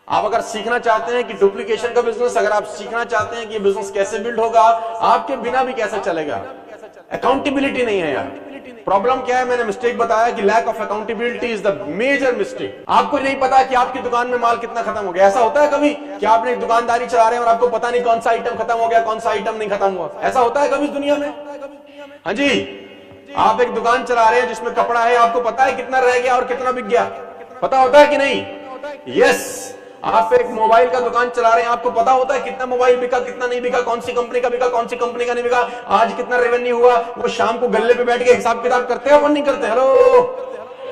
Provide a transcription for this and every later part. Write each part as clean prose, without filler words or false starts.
आप अगर सीखना चाहते हैं कि डुप्लीकेशन का बिजनेस, अगर आप सीखना चाहते हैं कि ये बिजनेस कैसे बिल्ड होगा, आपके बिना भी कैसे चलेगा, अकाउंटेबिलिटी नहीं है यार। प्रॉब्लम क्या है, मैंने मिस्टेक बताया कि lack of accountability is the major mistake. आपको नहीं पता कि आपकी दुकान में माल कितना खत्म हो गया। ऐसा होता है कभी कि आपने एक दुकानदारी चला रहे हैं और आपको पता नहीं कौन सा आइटम खत्म हो गया, कौन सा आइटम नहीं खत्म हुआ। ऐसा होता है कभी इस दुनिया में? हाँ जी, आप एक दुकान चला रहे हैं जिसमें कपड़ा है, आपको पता है कितना रह गया और कितना बिक गया, पता होता है कि नहीं? यस। आप एक मोबाइल का दुकान चला रहे हैं, आपको पता होता है कितना मोबाइल बिका, कितना नहीं बिका, कौन सी कंपनी का बिका, कौन सी कंपनी का नहीं बिका, आज कितना रेवेन्यू हुआ। वो शाम को गल्ले पे बैठ के हिसाब किताब करते हैं, अपन नहीं करते? हेलो,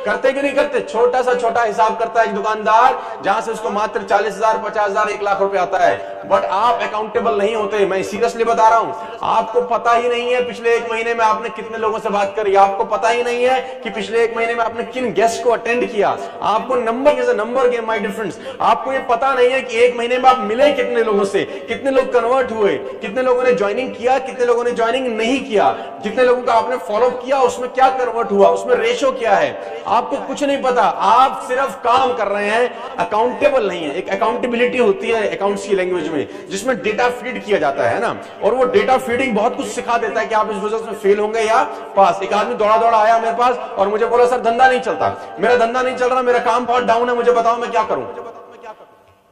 करते कि नहीं करते? छोटा सा छोटा हिसाब करता है एक दुकानदार, जहां से उसको मात्र 40,000, 50,000, 1 लाख रुपए आता है। बट आप अकाउंटेबल नहीं होते। मैं सीरियसली बता रहा हूं, आपको पता ही नहीं है पिछले 1 महीने में आपने कितने लोगों से बात करी, आपको पता ही नहीं है कि पिछले 1 महीने में आपने किन गेस्ट को अटेंड किया। आपको number is a number game my dear friends. आपको ये पता नहीं है कि 1 महीने में आप मिले कितने लोगों से, कितने लोग कन्वर्ट हुए, कितने लोगों ने ज्वाइनिंग किया, कितने लोगों ने ज्वाइनिंग नहीं किया, जितने लोगों का आपने फॉलो किया उसमें क्या कन्वर्ट हुआ, उसमें रेशो क्या है, आपको कुछ नहीं पता। आप सिर्फ काम कर रहे हैं, अकाउंटेबल नहीं है। एक अकाउंटेबिलिटी होती है अकाउंट्स की लैंग्वेज में, जिसमें डेटा फीड किया जाता है ना, और वो डेटा फीडिंग बहुत कुछ सिखा देता है कि आप इस बिजनेस में फेल होंगे या पास। एक आदमी दौड़ा दौड़ा आया मेरे पास और मुझे बोला सर धंधा नहीं चलता, मेरा धंधा नहीं चल रहा, मेरा काम बहुत डाउन है, मुझे बताओ मैं क्या करूं।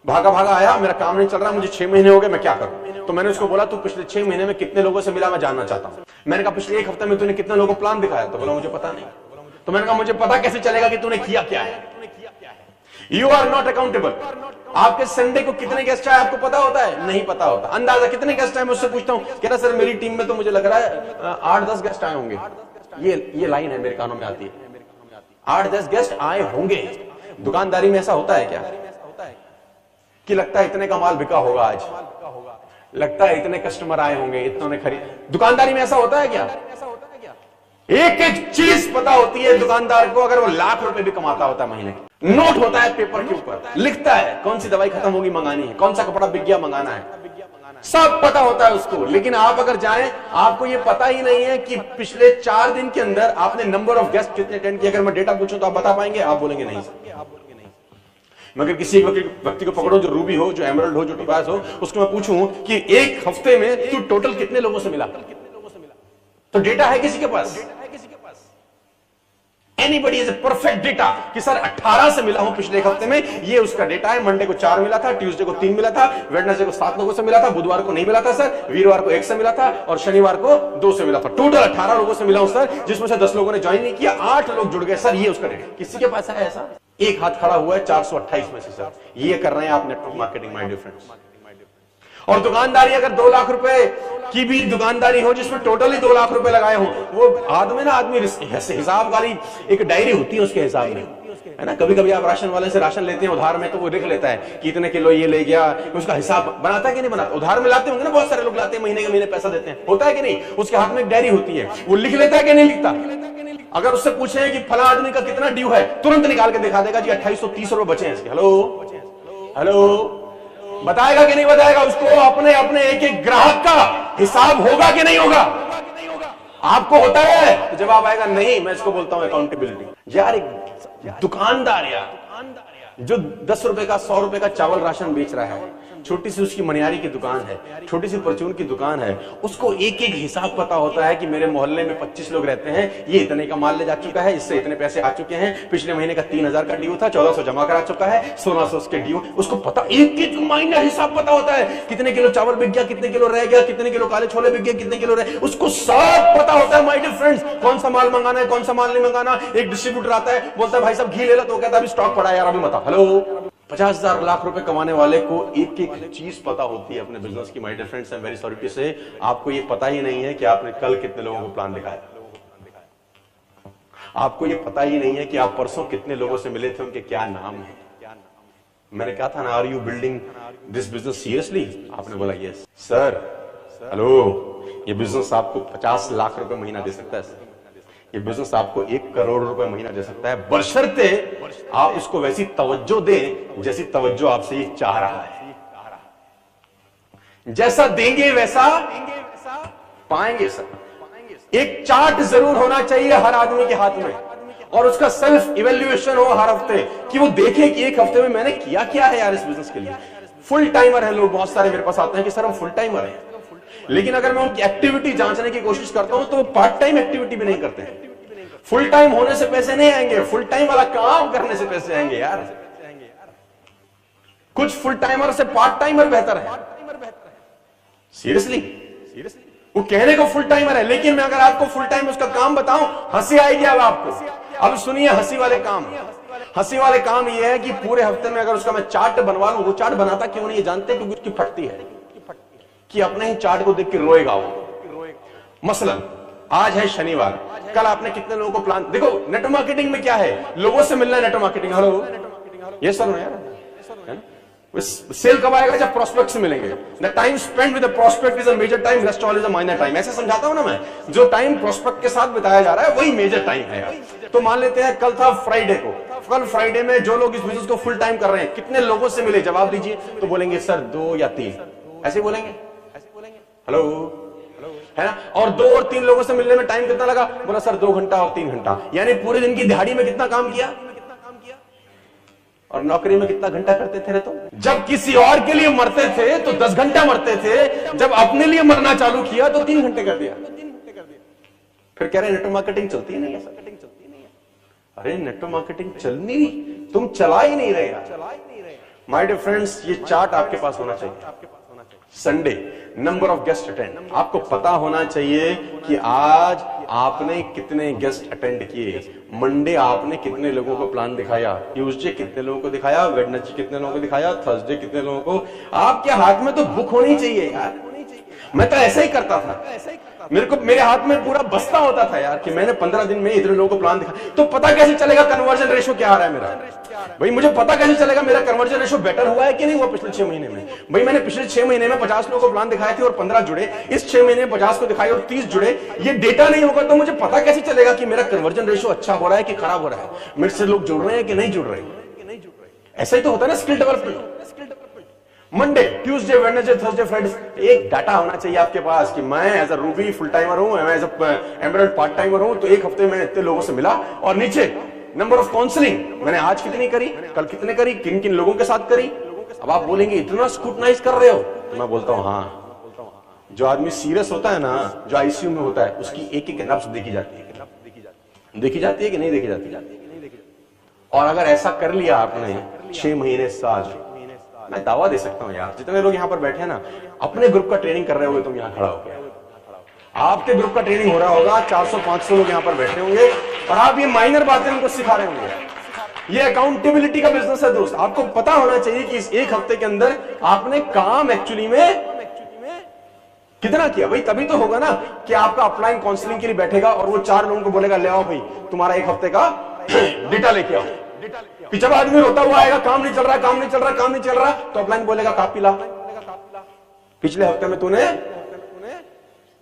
भागा भागा आया, मेरा काम नहीं चल रहा, मुझे 6 महीने हो गए, मैं क्या करूं। तो मैंने उसको बोला तू पिछले 6 महीने में कितने लोगों से मिला, मैं जानना चाहता हूं। मैंने कहा पिछले 1 हफ्ते में तूने कितने लोगों को प्लान दिखाया? तो बोला मुझे पता नहीं। तो मैंने कहा मुझे पता कैसे चलेगा कि तूने किया क्या है? You are not accountable. आपके संडे को कितने गेस्ट आए आपको पता होता है? नहीं पता होता। अंदाजा कितने गेस्ट आए मैं उससे पूछता हूं, कह रहा सर मेरी टीम में तो मुझे लग रहा है 8-10 गेस्ट आए होंगे। ये लाइन है मेरे कानों में आती है, 8-10 गेस्ट आए होंगे। दुकानदारी में ऐसा होता है क्या कि लगता है इतने का माल बिका होगा आज, लगता है इतने कस्टमर आए होंगे, इतनों ने खरीद। दुकानदारी में ऐसा होता है क्या? एक एक चीज पता होती है दुकानदार को। अगर वो लाख रुपए भी कमाता होता है महीने के, नोट होता है पेपर के ऊपर, लिखता है कौन सी दवाई खत्म होगी मंगानी है, कौन सा कपड़ा बिक गया मंगाना है, सब पता होता है उसको। लेकिन आप अगर जाएं, आपको ये पता ही नहीं है कि पिछले 4 दिन के अंदर आपने नंबर ऑफ गेस्ट कितने अटेंड किए। अगर मैं डेटा पूछूं तो आप बता पाएंगे? आप बोलेंगे नहीं। मगर किसी व्यक्ति को पकड़ो जो रूबी हो, जो एमरल्ड हो, जो टोपाज हो, उसको मैं पूछूं कि 1 हफ्ते में तू टोटल कितने लोगों से मिला, तो डेटा है किसी के पास? Anybody is a perfect data कि सर 18 से मिला हूं पिछले 1 हफ्ते में, ये उसका डेटा है। मंडे को 4 मिला था, ट्यूसडे को 3 मिला था, वेडनेसडे को 7 लोगों से मिला था, बुधवार को नहीं मिला था सर, वीरवार को 1 से मिला था और शनिवार को 2 से मिला था। टोटल 18 लोगों से मिला हूं सर, जिसमें से 10 लोगों ने ज्वाइन नहीं किया, 8 लोग जुड़ गए सर, ये उसका डेटा। किसी के पास है ऐसा? एक हाथ खड़ा हुआ है 428 में से सर। ये कर रहे हैं आप network marketing my dear friends. और दुकानदारी अगर 2 लाख रुपए की भी दुकानदारी हो जिसमें टोटली 2 लाख रुपए लगाए हो, वो आदमी हिसाब वाली एक डायरी होती है उसके हिसाब में, है ना। कभी कभी आप राशन वाले से राशन लेते हैं उधार में, तो वो लिख लेता है कि इतने किलो ये ले गया, उसका हिसाब बनाता है कि नहीं बनाता? उधार में लाते होंगे ना, बहुत सारे लोग लाते हैं, महीने के महीने पैसा देते हैं, होता है कि नहीं? उसके हाथ में एक डायरी होती है, वो लिख लेता है कि नहीं लिखता? अगर उससे पूछे कि फला आदमी का कितना ड्यू है, तुरंत निकाल के दिखा देगा जी 2830 रुपए बचे हैं इसके। हेलो, बताएगा कि नहीं बताएगा? उसको अपने अपने एक एक ग्राहक का हिसाब होगा कि नहीं होगा? आपको होता है? तो जवाब आएगा नहीं। मैं इसको बोलता हूं अकाउंटेबिलिटी। यार एक दुकानदार यार जो 10 रुपए का 100 रुपए का चावल राशन बेच रहा है, छोटी सी उसकी मनियारी की दुकान है, छोटी सी परचून की दुकान है, उसको एक एक हिसाब पता होता है कि मेरे मोहल्ले में 25 लोग रहते हैं, ये इतने का माल ले जा चुका है, इससे इतने पैसे आ चुके हैं, पिछले महीने का 3000 का ड्यू था, 1400 जमा करा चुका है, 1600 उसके ड्यू। उसको पता, एक एक महीना हिसाब पता होता है, कितने किलो चावल बिक गया, कितने किलो रह गया, कितने किलो काले छोले बिक गए, कितने किलो रह, उसको सब पता होता है माय डियर फ्रेंड्स। कौन सा माल मंगाना है, कौन सा माल नहीं मंगाना। एक डिस्ट्रीब्यूटर आता है, बोलता है भाई साहब घी ले लो, तो कहता है अभी स्टॉक पड़ा है यार, अभी मत। हेलो, 50,000 लाख रुपए कमाने वाले को एक एक चीज पता होती है अपने बिजनेस की my dear friends. I am very sorry to say, आपको ये पता ही नहीं है कि आपने कल कितने लोगों को प्लान दिखाया, आपको ये पता ही नहीं है कि आप परसों कितने लोगों से मिले थे, उनके क्या नाम है। मैंने कहा था ना, are you building this business seriously? आपने बोला यस सर। हेलो, ये बिजनेस आपको 50 लाख रुपए महीना दे सकता है, ये बिजनेस आपको 1 करोड़ रुपए महीना दे सकता है, बशर्ते आप इसको वैसी तवज्जो दें जैसी तवज्जो आपसे ये चाह रहा है। जैसा देंगे वैसा पाएंगे सर। एक चार्ट जरूर होना चाहिए हर आदमी के हाथ में, और उसका सेल्फ इवेल्युएशन हो हर हफ्ते, कि वो देखे कि एक हफ्ते में मैंने किया क्या है यार इस बिजनेस के लिए। फुल टाइमर है लोग, बहुत सारे मेरे पास आते हैं कि सर हम फुल टाइमर हैं, लेकिन अगर मैं उनकी एक्टिविटी जांचने की कोशिश करता हूं तो वो पार्ट टाइम एक्टिविटी भी नहीं करते हैं। फुल टाइम होने से पैसे नहीं आएंगे, फुल टाइम वाला काम करने से पैसे आएंगे यार। कुछ फुल टाइमर से पार्ट टाइमर बेहतर है, सीरियसली। वो कहने को फुल टाइमर है, लेकिन मैं अगर आपको फुल टाइम उसका काम बताऊं, हंसी आएगी अब आपको। अब सुनिए हंसी वाले काम। हंसी वाले काम ये है कि पूरे हफ्ते में अगर उसका मैं चार्ट बनवा लूं, वो चार्ट बनाता क्यों नहीं जानते? क्योंकि उसकी फटती है कि अपने ही चार्ट को देख के रोएगा वो। मसलन आज है शनिवार, कल आपने कितने लोगों को प्लान, देखो नेटवर्क मार्केटिंग में क्या है, लोगों से मिलना है। नेटवर्क मार्केटिंग, हेलो ये सर यार, सेल कब आएगा? जब प्रोस्पेक्ट से मिलेंगे। The time spend with the prospect is a major time, rest all is a minor time. ऐसे समझाता हूं ना मैं, जो टाइम प्रोस्पेक्ट के साथ बिताया जा रहा है वही मेजर टाइम है यार। तो मान लेते हैं कल था फ्राइडे को, कल फ्राइडे में जो लोग इस बिजनेस को फुल टाइम कर रहे हैं, कितने लोगों से मिले? जवाब दीजिए। तो बोलेंगे सर 2 या 3, ऐसे बोलेंगे। हेलो, है ना? और 2 और 3 लोगों से मिलने में टाइम कितना लगा? बोला सर 2 घंटा और 3 घंटा। यानी पूरे दिन की दिहाड़ी में कितना काम किया? और नौकरी में कितना घंटा करते थे तुम? जब किसी और के लिए मरते थे तो 10 घंटा मरते थे, जब अपने लिए मरना चालू किया तो 3 घंटे कर दिया। फिर कह रहे नेटवर्क मार्केटिंग चलती नहीं है। अरे नेटवर्क मार्केटिंग चलनी नहीं, तुम चला ही नहीं रहे। माय डियर फ्रेंड्स, ये चार्ट आपके पास होना चाहिए। Sunday number of guest attend, आपको पता होना चाहिए कि आज आपने कितने गेस्ट अटेंड किए। मंडे आपने कितने लोगों को प्लान दिखाया, ट्यूसडे कितने लोगों को दिखाया, वेडनेसडे कितने लोगों को दिखाया, थर्सडे कितने लोगों को। आपके हाथ में तो बुक होनी चाहिए यार। मैं तो ऐसा ही करता था, मेरे हाथ में पूरा बस्ता होता था यार कि मैंने 15 दिन में इतने लोगों को प्लान दिखा। तो पता कैसे चलेगा कन्वर्जन रेशो क्या आ रहा है मेरा? भाई मुझे पता कैसे चलेगा मेरा कन्वर्जन रेशो बेटर हुआ है कि नहीं हुआ पिछले 6 महीने में? भाई मैंने पिछले 6 महीने में 50 लोगों को प्लान दिखाए थे और 15 जुड़े, इस 6 महीने में 50 को दिखाए और 30 जुड़े। ये डेटा नहीं होगा तो मुझे पता कैसे चलेगा कि मेरा कन्वर्जन रेशो अच्छा हो रहा है कि खराब हो रहा है, मेरे से लोग जुड़ रहे हैं कि नहीं जुड़ रहे हैं? ऐसा ही तो होता है ना skill development. Monday, Tuesday, Wednesday, Thursday, Friday एक डाटा होना चाहिए आपके पास कि मैं as a ruby full timer हूं, मैं as a emerald part timer हूं, तो एक हफ्ते में इतने लोगों से मिला। और नीचे नंबर ऑफ काउंसलिंग, मैंने आज कितनी करी, कल कितने करी, किन किन लोगों के साथ करी। अब आप बोलेंगे इतना स्क्रूटनाइज कर रहे हो, तो मैं बोलता हूं हाँ, जो आदमी सीरियस होता है ना, जो आईसीयू में होता है, उसकी एक एक नब्ज देखी जाती है कि नहीं देखी जाती। और अगर ऐसा कर लिया आपने 6 महीने, साल, मैं दावा दे सकता हूं यार, जितने लोग यहां पर बैठे हैं ना, अपने ग्रुप का ट्रेनिंग कर रहे होंगे, तुम यहां खड़ा हो गया, आपके ग्रुप का ट्रेनिंग हो रहा होगा, 400-500 लोग यहां पर बैठे होंगे और आप ये माइनर बातें उनको सिखा रहे होंगे। ये अकाउंटेबिलिटी का बिजनेस है दोस्त। आपको पता होना चाहिए कि इस एक हफ्ते के अंदर आपने काम एक्चुअली में कितना किया। भाई तभी तो होगा ना कि आपका अपलाइन काउंसलिंग के लिए बैठेगा और वो 4 लोगों को बोलेगा ले आओ भाई तुम्हारा एक हफ्ते का डेटा लेके आओ। कि जब आदमी रोता हुआ आएगा, काम नहीं चल रहा, तो अपलाइन बोलेगा कॉपी ला, पिछले हफ्ते में तूने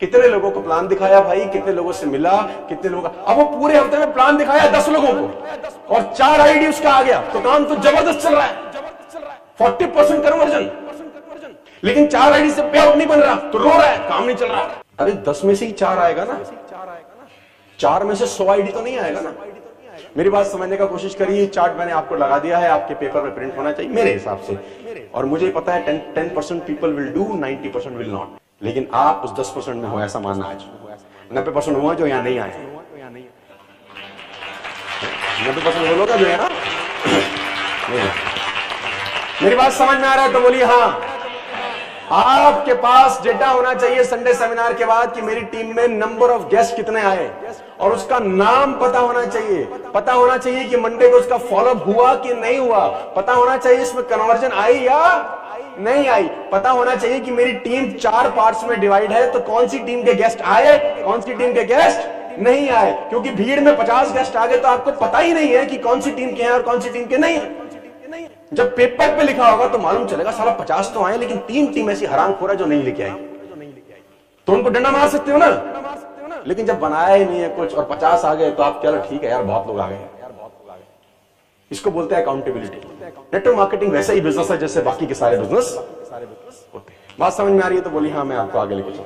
कितने लोगों को प्लान दिखाया भाई, कितने लोगों से मिला, कितने लोगों का। अब वो पूरे हफ्ते में प्लान दिखाया 10 लोगों को और 4 आईडी उसका आ गया, तो काम तो जबरदस्त चल रहा है, 40% कन्वर्जन। लेकिन 4 आईडी से पे आउट नहीं बन रहा, तो रो रहा है, काम नहीं चल रहा। अरे 10 में से ही 4 आएगा ना, 4 में से 100 आईडी तो नहीं आएगा ना। मेरी बात समझने का कोशिश करिए। चार्ट मैंने आपको लगा दिया है, आपके पेपर में प्रिंट होना चाहिए मेरे हिसाब से। और मुझे पता है 10% people will do, 90% will not. लेकिन आप उस 10% में हो, ऐसा मानना आज 90% हुआ जो यहाँ नहीं आए। 90% वो लोग जो है ना, मेरी बात समझ में आ रहा है तो बोलिए हाँ। आपके पास डेटा होना चाहिए संडे सेमिनार के बाद कि मेरी टीम में नंबर ऑफ गेस्ट कितने आए और उसका नाम पता होना चाहिए। पता होना चाहिए कि मंडे को उसका फॉलोअप हुआ कि नहीं हुआ। पता होना चाहिए इसमें कन्वर्जन आई या नहीं आई। पता होना चाहिए कि मेरी टीम 4 पार्ट्स में डिवाइड है, तो कौन सी टीम के गेस्ट आए, कौन सी टीम के गेस्ट नहीं आए। क्योंकि भीड़ में 50 गेस्ट आ गए तो आपको पता ही नहीं है कि कौन सी टीम के हैं और कौन सी टीम के नहीं है। जब पेपर पे लिखा होगा तो मालूम चलेगा साला 50 तो आए लेकिन 3 टीम ऐसी हरामखोर है जो नहीं लेके आई, तो उनको डंडा मार सकते हो ना। लेकिन जब बनाया ही नहीं है कुछ और 50 आ गए तो आप क्या, ठीक है यार बहुत लोग आ गए। इसको बोलते हैं अकाउंटेबिलिटी। नेटवर्क मार्केटिंग वैसा ही बिजनेस है जैसे बाकी के सारे बिजनेस होते हैं। बात समझ में आ रही है तो बोलिए हाँ, मैं आपको आगे लेके चलूं।